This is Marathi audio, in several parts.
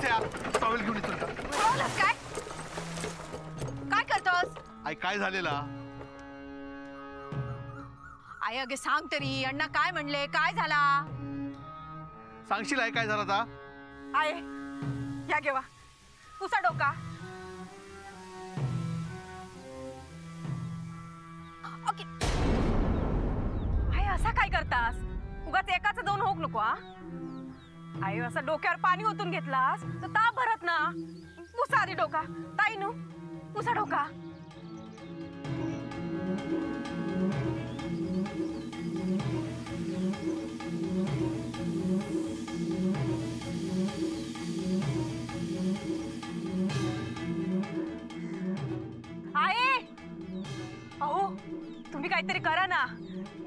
यार टॉवेल घेऊन येतो का? काय काय करतोस? आई काय झालेला? आई अगे सांग तरी, अण्णा काय म्हणले, काय झाला? सांगशील आई काय झालं आता? आय या घेवा पुसा डोका. ओके आय असा काय करतास? उगाच एकाच दोन होक नको हा. आय असं डोक्यावर पाणी ओतून घेतलास तर ताप भरत ना. पुसा आधी डोका ताई नू, पुसा डोका. अहो तुम्ही काहीतरी करा ना.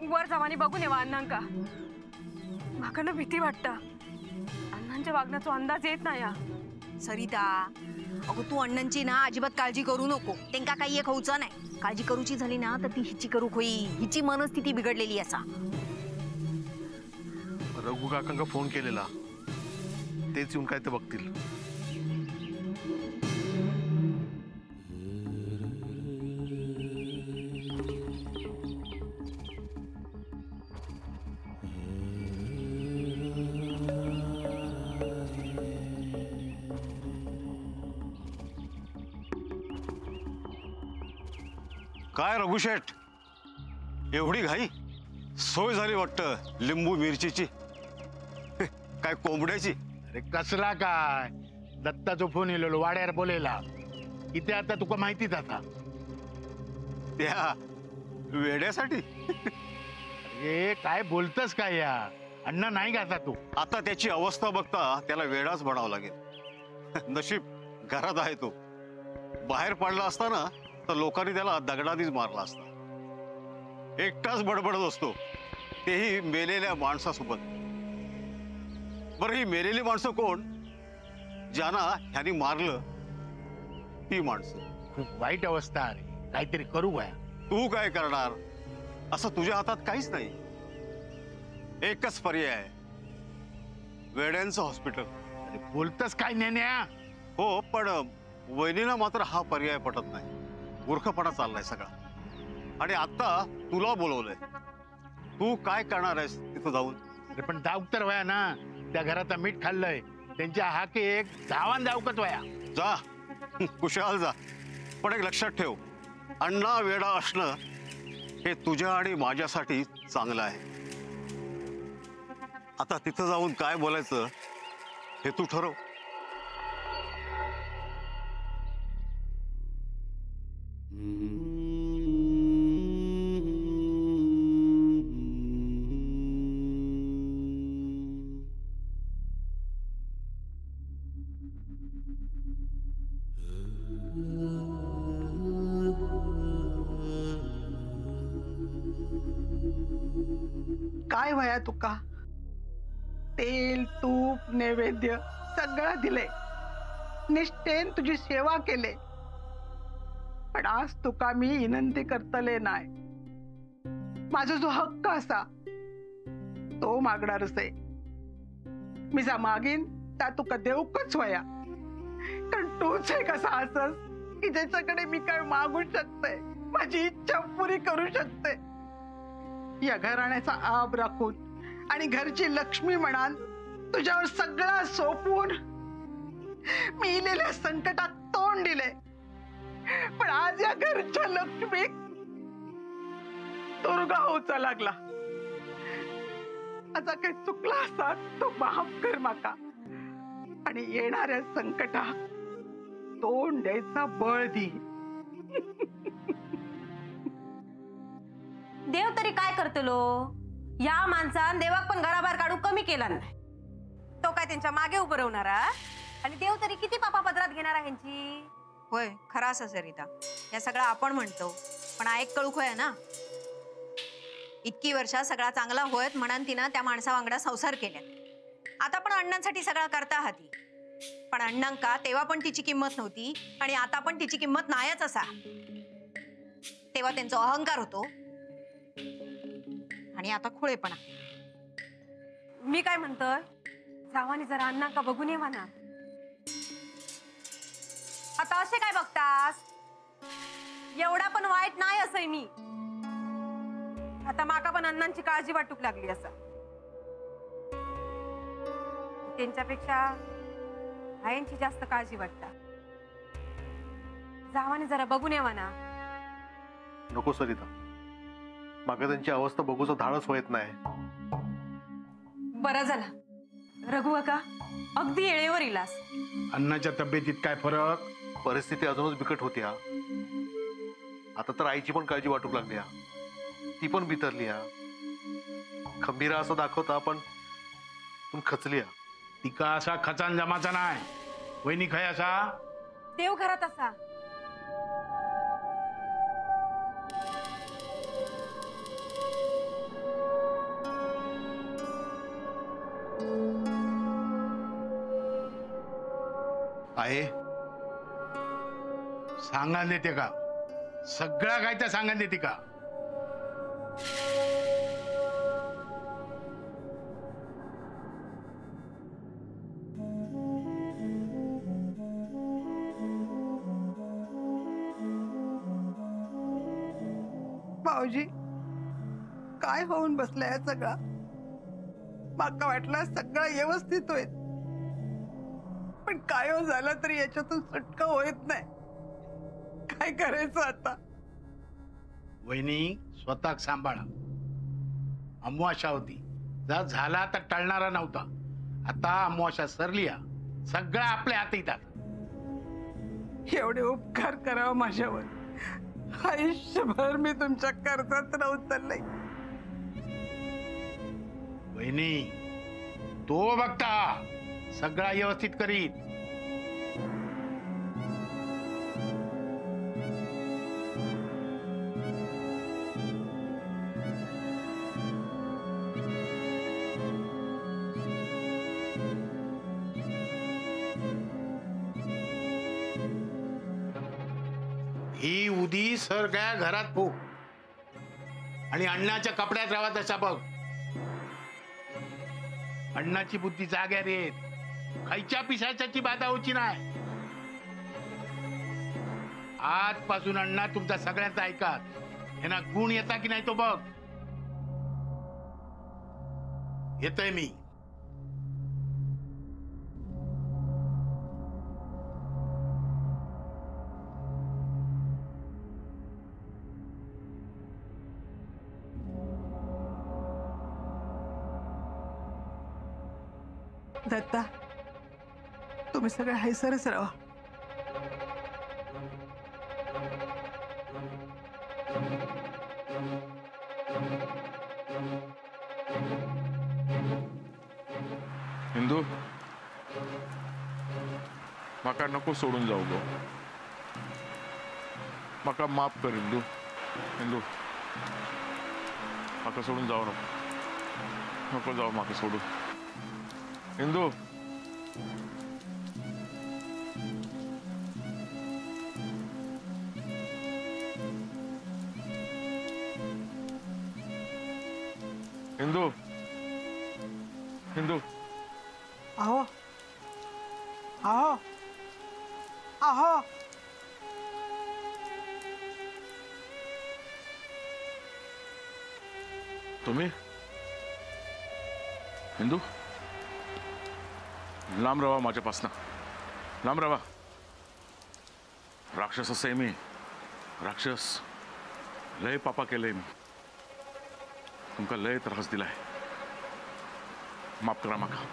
वर जावानी बघून येवा अण्णांका. माका ना भीती वाटत. अण्णांच्या वागण्याचा अंदाज येत नाही या. सरिता अगो तू अण्णांची ना अजिबात काळजी करू नको. त्यांका काही एक होऊच नाही. काळजी करूची झाली ना तर ती हिची करू होई. हिची मनस्थिती बिघडलेली असा. रघु काकांका फोन केलेला, तेच येऊन काय ते बघतील. काय रघुशेठ, एवढी घाई? सोय झाली वाटतं लिंबू मिरचीची. काय कोंबड्याची? अरे कसला काय, दत्ताचा फोन येलेलो वाड्यावर बोलेला. इथे आता तुका माहितीच आता. त्या वेड्यासाठी? अरे काय बोलतस काय या? अण्णा नाही गाता तू. आता त्याची अवस्था बघता त्याला वेडाच बनावं लागेल. नशीब घरात आहे तो. बाहेर पडला असता ना तर लोकांनी त्याला दगडाधीच मारला असता. एकटाच बडबडत असतो, तेही मेलेल्या माणसासोबत. बरं ही मेलेली माणसं कोण? ज्यांना ह्यानी मारलं ती माणसं. खूप वाईट अवस्था. अरे काहीतरी करू गया. तू काय करणार? असं तुझ्या हातात काहीच नाही. एकच पर्याय आहे, वेड्यांचं हॉस्पिटल. अरे बोलतस काय नेण्या? हो, पण वहिनीला मात्र हा पर्याय पटत नाही. मूर्खपणा चाललाय सगळा. आणि आता तुला बोलवलंय, तू काय करणार आहेस तिथं जाऊन? अरे पण जाऊक तर वया ना. त्या घराचा मीठ खाल्लंय, त्यांच्या हाके एक धावान जाऊकच वया. जा, कुशाल जा. पण एक लक्षात ठेव, अण्णा वेडा असणं हे तुझ्या आणि माझ्यासाठी चांगलं आहे. आता तिथं जाऊन काय बोलायचं हे तू ठरव. काय वया तुका? तेल तूप नैवेद्य सगळं दिले, निष्ठेन तुझी सेवा केले. पण आज तुका मी विनंती करतले नाही. माझा जो हक्क असा तो मागणारच आहे. मी जा मागीन त्या तुका देऊकच वया. कारण तूच आहे कसा असस की ज्याच्याकडे मी काय मागू शकते, माझी इच्छा पुरी करू शकते. या घराण्याचा आब राखून आणि घरची लक्ष्मी म्हणान तुझ्यावर सगळं सोपवून मी इलेल्या संकटात तोंड दिले. पण आज या घरच्या लक्ष्मी दुर्गा होचा लागला. आता काही चुकला असा तो माफ कर माका. आणि येणाऱ्या संकटात तोंड द्यायचा बळ दी. देव तरी काय करतलो? या माणसान देवाक पण घराबाहेर काढू कमी केला नाही. तो काय त्यांच्या मागे उभं राहणारा? आणि देव तरी किती पापापदरात घेणार आहे ह्यांची? होय खरा असं सरिता. या सगळं आपण म्हणतो, पण ऐक कळूक होय ना. इतकी वर्षा सगळा चांगला होयत म्हणून तिनं त्या माणसावांगडा संसार केल्यात. आता पण अण्णांसाठी सगळा करता हाती. पण अण्णांका तेव्हा पण तिची किंमत नव्हती आणि आता पण तिची किंमत नाहीच असा. तेव्हा त्यांचा अहंकार होतो आणि आता खुळेपणा. मी काय म्हणतोय, जावानी जरा अण्णांका बघून येवा ना. आता असे काय बघतास? एवढा पण वाईट नाही असं मी. आता माका पण अण्णांची काळजी वाटूक लागली असं. त्यांच्यापेक्षा आयांची जास्त काळजी वाटता. जावाने जरा बघून यावा ना. नको सरिता, माका त्यांची अवस्था बघूचं धाडस होत नाही. बरं झालं रघु का अगदी येळेवर इलास. अण्णाच्या तब्येतीत काय फरक? परिस्थिती अजूनच बिकट होती हा. आता तर आईची पण काळजी वाटू लागली हा. ती पण बितरली हा. खंबीरा असं दाखवता पण खचली हा. तिका असा खचान जमाचा नाही. वहिनी खय असा देव घरात असा. आहे सांगा देते का? सगळं काय त्या सांगा देते का? भाऊजी काय होऊन बसलाय सगळा? माका वाटलं सगळं व्यवस्थित होईल, पण काय हो झालं तरी याच्यातून सुटका होत नाही. काय करायचं आता? वहिनी स्वतः सांभाळा. अमावास्या होती, जर झाला तर टळणारा नव्हता. आता अमावास्या सरली हा. सगळं आपल्या हाती येतात. एवढे उपकार करावं माझ्यावर. आयुष्यभर मी तुमच्या कर्जात राहून चाललंय. वहिनी तो बघता सगळा व्यवस्थित करीत. ही उदी सर काय घरात फूक आणि अण्णाच्या कपड्यात राहा तसा बघ. अण्णाची बुद्धी जाग्यार येत. खायच्या पिशाच्याची बाधा होची नाही. आजपासून अण्णा तुमचा सगळ्यांचा ऐका. यांना गुण येता की नाही तो बघ. येतोय मी. दत्ता, तुम्ही सगळे हैसरच राहा. हिंदू माका नको सोडून जाऊ गो. माका माफ कर हिंदू. हिंदू माका सोडून जाऊ नको. नको जाऊ माका सोडून. हिंदू हिंदू हिंदू अहो अहो अहो तुम्ही हिंदू लांब राहा माझ्यापासनं. लांब राहा. राक्षस असे मी. राक्षस लय पापा केलंय मी. तुमका लय त्रास दिलाय. माफ करा माका.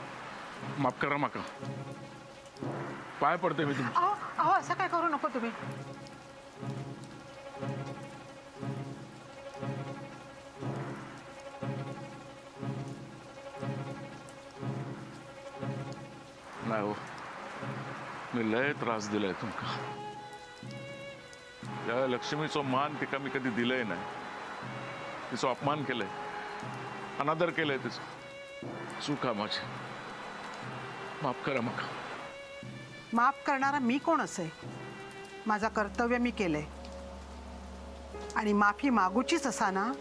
माफ करा माका. पाय पडते मी तुमच्या. अहो अहो असं काय करू नको तुम्ही. नाही हो, मी लय त्रास दिलाय तुमका. त्या लक्ष्मीचं मान तिका मी कधी दिलंय नाही. तिचा अपमान केलंय, अनादर केलंय तिचं. चुका माझी. माफ करा मग. माफ करणारा मी कोण असे? माझा कर्तव्य मी केलंय. आणि माफी मागूचीच असा ना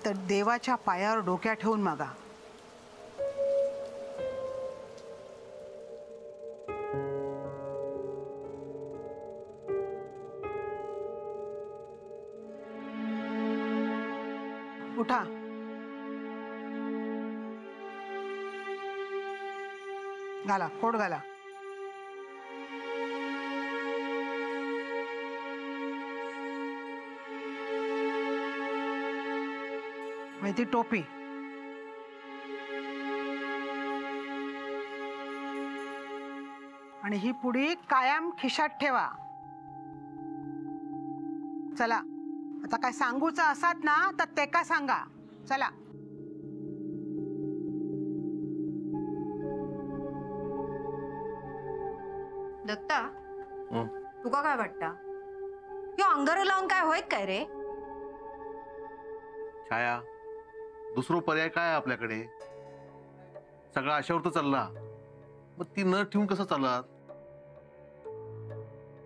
तर देवाच्या पायावर डोक्या ठेवून मागा. घाला कोट घाला. ती टोपी. आणि ही पुडी कायम खिशात ठेवा. चला आता काय सांगूचं असात ना तर ते का सांगा. चला. दत्ता हं. तुका काय वाटतं ह्यो अंगार लावून काय होईत काय रे? छाया, दुसरा पर्याय काय आहे आपल्याकडे? सगळा अशावर तर चालला, मग ती न ठेवून कसं चालत?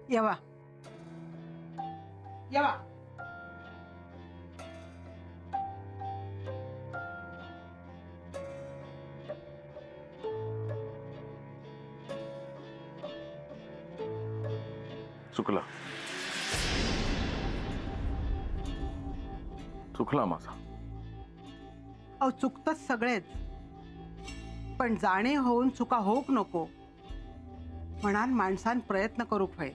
येवा येवा. चुकला चुकला माझा. अहो चुकतात सगळेच, पण जाणे होऊन चुका होऊक नको म्हणान माणसान प्रयत्न करूक होय.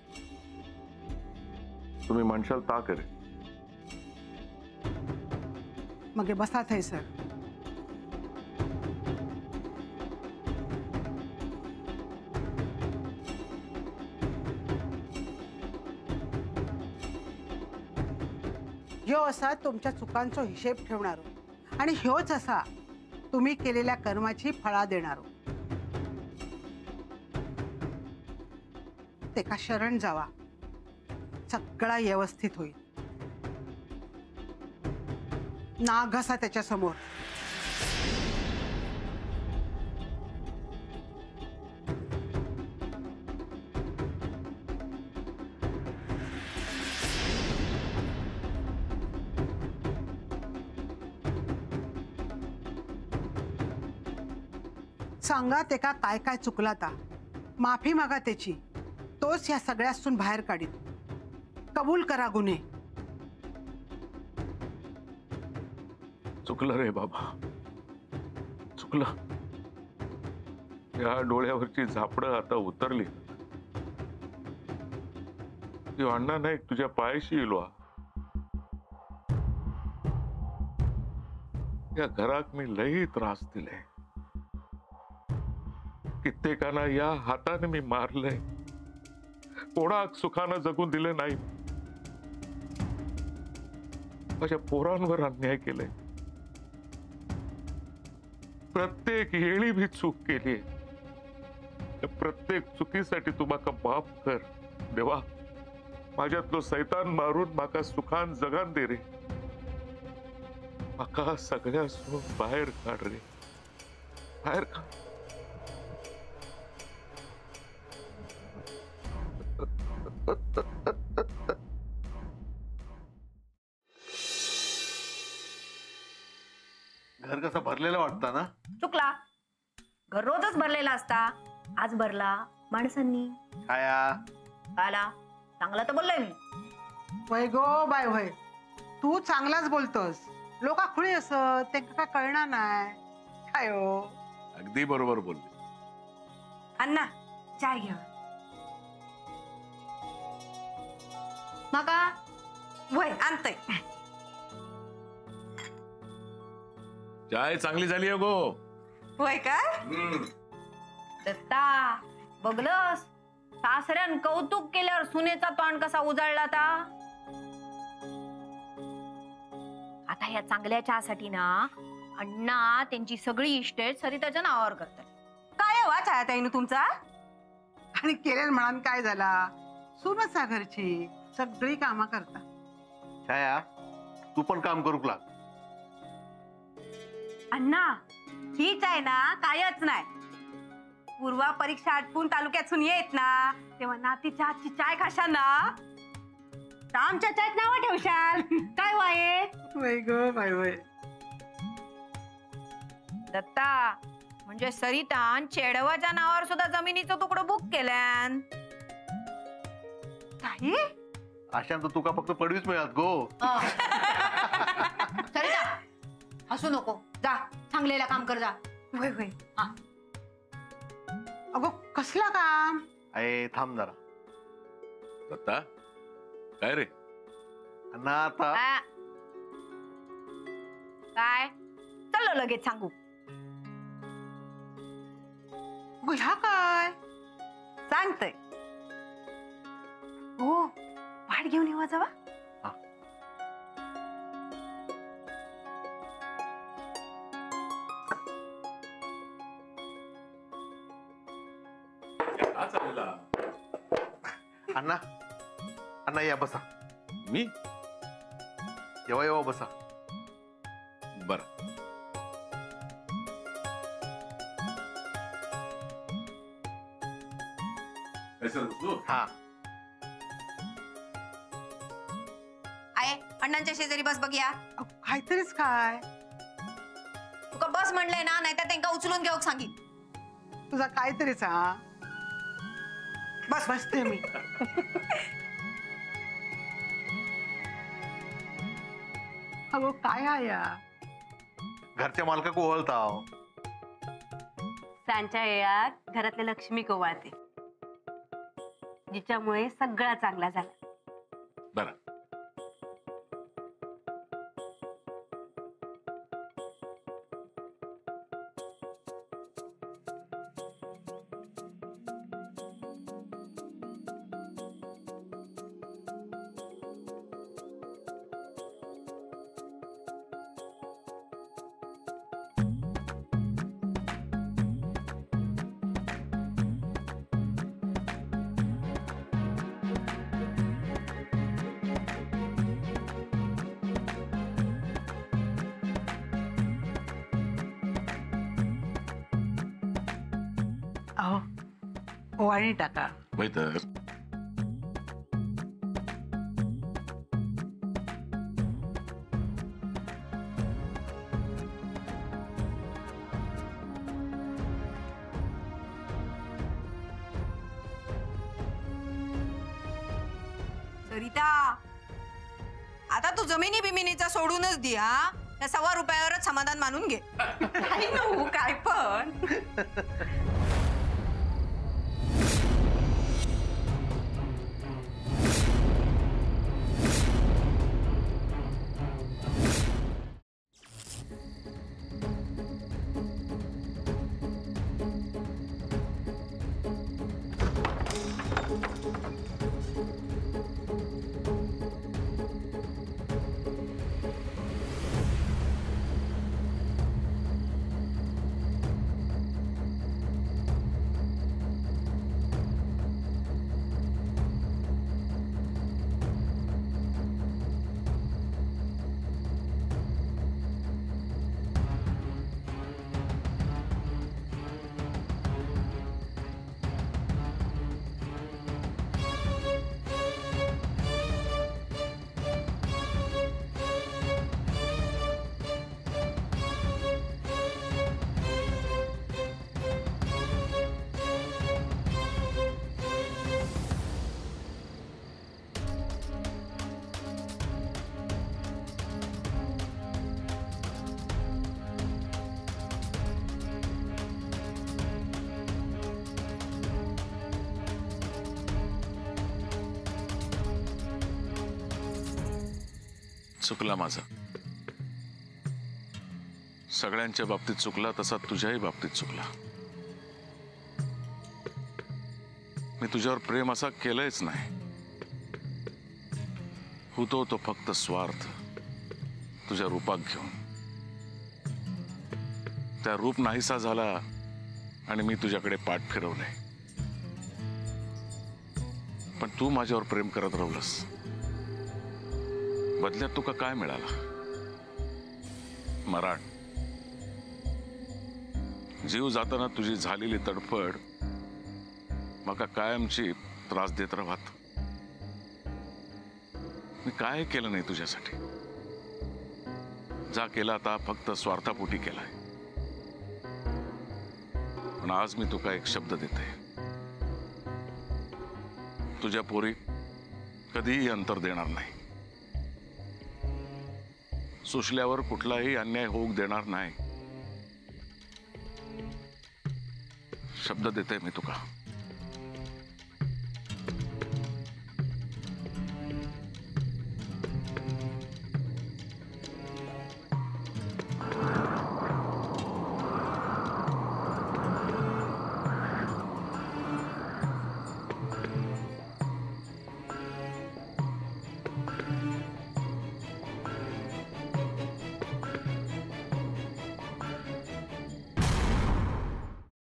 तुम्ही म्हणशाल ता करे. मग बसा थैसर. ह्यो असा तुमच्या चुकांचो हिशेब ठेवणारो आणि ह्योच असा तुम्ही केलेल्या कर्माची फळा देणारो. तेका शरण जावा, सगळा व्यवस्थित होईल. नाग घसा त्याच्या समोर. सांगा तेका काय काय चुकला ता, माफी मागा त्याची. तोच ह्या सगळ्यासून बाहेर काढीत. कबूल करा गुन्हे. चुकलं रे बाबा, चुकलं. या डोळ्यावरची झापडं आता उतरली. ती अण्णा नाही तुझ्या पायाशी येलो. या घरात मी लई त्रास दिले. कित्येकांना या हाताने मी मारलंय. कोणाक सुखानं जगून दिले नाही. माझ्या पोरांवर अन्याय केले. प्रत्येक येळी मी चूक केली. प्रत्येक चुकीसाठी तू माका माफ कर देवा. माझ्यातलो सैतान मारून माका सुखान जगान दे रे. माका सगळ्यासून बाहेर काढ रे, बाहेर काढ. घर कसं भरलेलं वाटतं ना? चुकला. घर रोजच भरलेला असता, आज भरला माणसांनी. छाया, आला चांगला तर बोललोय मी. वय गो बाय वय, तू चांगलाच बोलतोस. लोका खुळी असत ते काय कळणार नाही काय हो. अगदी बरोबर बोलले. अण्णा चाय घ्या. नका वय आणतय. चाय चांगली झाली गो. वय काय? दत्ता बघलस सासऱ्यान कौतुक केल्यावर सुनेचा तोंड कसा उजळला ता. आता या चांगल्या चहासाठी ना अण्णा त्यांची सगळी इस्टेट सरिताच्या नावावर करतात. काय वा छायाताईनं तुमचा? आणि केलेलं म्हणान काय झाला, सूनच आहे घरची, सगळी कामं करता. छाया, तू पण काम करूक लाग. अण्णा हीच आहे ना, कायच नाही. पूर्वा परीक्षा आटपून तालुक्यातून येत ना, तेव्हा नातीच्या हातची चाय खाशाल ना, तर आमच्या चायत नाव ठेवशाल. काय वाये? वय गो बाय वय. दत्ता म्हणजे सरितान चेडवाच्या नावावर सुद्धा जमिनीचं तुकडं बुक केल्यान. ताई अशांत तुका फक्त पडवीच मिळत गो. सरिता हसू नको, जा चांगलेला काम कर जा. वय वय. अगो कसलं काम? अरे थांब जरा. दत्ता काय रे? अण्णा आता आ. काय चल लगेच सांगू. अगो ह्या काय? सांगतय हो वाट घेऊन येवा जावा. अण्णा अण्णा या बसा. मी येवा येवा बसा. बर हा आहे अण्णांच्या शेजारी बस बघूया. अगो, काहीतरीच काय? तुका बस म्हणलंय ना, नाहीतर त्यांना उचलून घेऊ सांगी. तुझा काहीतरीच हा. बस बसते मी. अगो काय हा या? घरच्या मालकाक ओळखता. सांच्या येळात घरातल्या लक्ष्मी कोवाळते, जिच्यामुळे सगळा चांगला झाला. बर अहो ओवाळणी टाका. होय तर सरिता आता तू जमिनी बिमिनीचा सोडूनच दे हा. त्या 1.25 रुपयावरच समाधान मानून घे. नाही ना हो, काय पण. चुकला माझा. सगळ्यांच्या बाबतीत चुकला तसा तुझ्याही बाबतीत चुकला. मी तुझ्यावर प्रेम असा केलंच नाही. होतो तो फक्त स्वार्थ तुझ्या रूपात घेऊन. त्या रूप नाहीसा झाला आणि मी तुझ्याकडे पाठ फिरवले. पण तू माझ्यावर प्रेम करत राहिलंस. बदल्यात तुका काय मिळाला? मरण. जीव जाताना तुझी झालेली तडफड मका कायमची त्रास देत राहत. मी काय केलं नाही तुझ्यासाठी. जा केला आता फक्त स्वार्थापोटी केलाय. पण आज मी तुका एक शब्द देते. तुझ्या पोरी कधीही अंतर देणार नाही. सुशल्यावर कुठलाही अन्याय होऊ देणार नाही. शब्द देते मी तुका